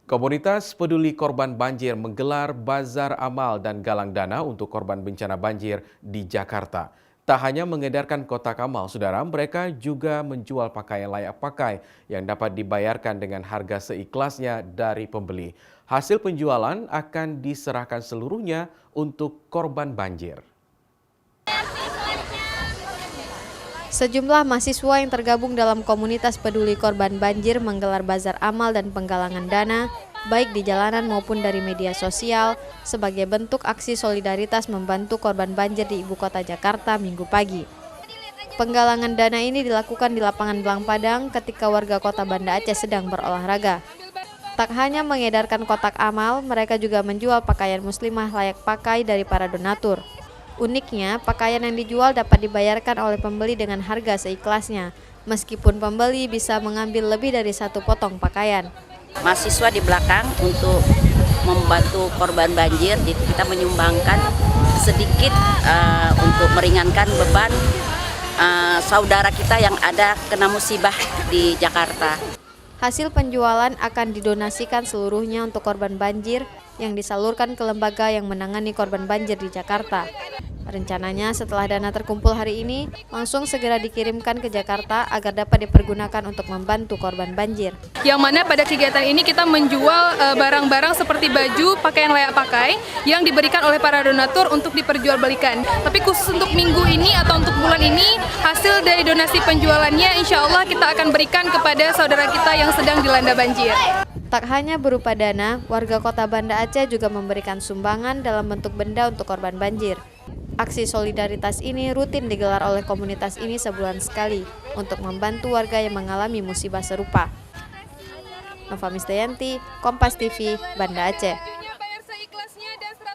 Komunitas peduli korban banjir menggelar bazar amal dan galang dana untuk korban bencana banjir di Jakarta. Tak hanya mengedarkan kotak amal, saudara, mereka juga menjual pakaian layak pakai yang dapat dibayarkan dengan harga seikhlasnya dari pembeli. Hasil penjualan akan diserahkan seluruhnya untuk korban banjir. Sejumlah mahasiswa yang tergabung dalam komunitas peduli korban banjir menggelar bazar amal dan penggalangan dana, baik di jalanan maupun dari media sosial, sebagai bentuk aksi solidaritas membantu korban banjir di ibu kota Jakarta Minggu pagi. Penggalangan dana ini dilakukan di lapangan Belang Padang ketika warga kota Banda Aceh sedang berolahraga. Tak hanya mengedarkan kotak amal, mereka juga menjual pakaian muslimah layak pakai dari para donatur. Uniknya, pakaian yang dijual dapat dibayarkan oleh pembeli dengan harga seikhlasnya, meskipun pembeli bisa mengambil lebih dari satu potong pakaian. Mahasiswa di belakang untuk membantu korban banjir, jadi kita menyumbangkan sedikit untuk meringankan beban saudara kita yang ada kena musibah di Jakarta. Hasil penjualan akan didonasikan seluruhnya untuk korban banjir yang disalurkan ke lembaga yang menangani korban banjir di Jakarta. Rencananya setelah dana terkumpul hari ini, langsung segera dikirimkan ke Jakarta agar dapat dipergunakan untuk membantu korban banjir. Yang mana pada kegiatan ini kita menjual barang-barang seperti baju, pakaian layak pakai yang diberikan oleh para donatur untuk diperjualbelikan. Tapi khusus untuk minggu ini atau untuk bulan ini, hasil dari donasi penjualannya insya Allah kita akan berikan kepada saudara kita yang sedang dilanda banjir. Tak hanya berupa dana, warga kota Banda Aceh juga memberikan sumbangan dalam bentuk benda untuk korban banjir. Aksi solidaritas ini rutin digelar oleh komunitas ini sebulan sekali untuk membantu warga yang mengalami musibah serupa. Nova Mistayanti, Kompas TV, Banda Aceh.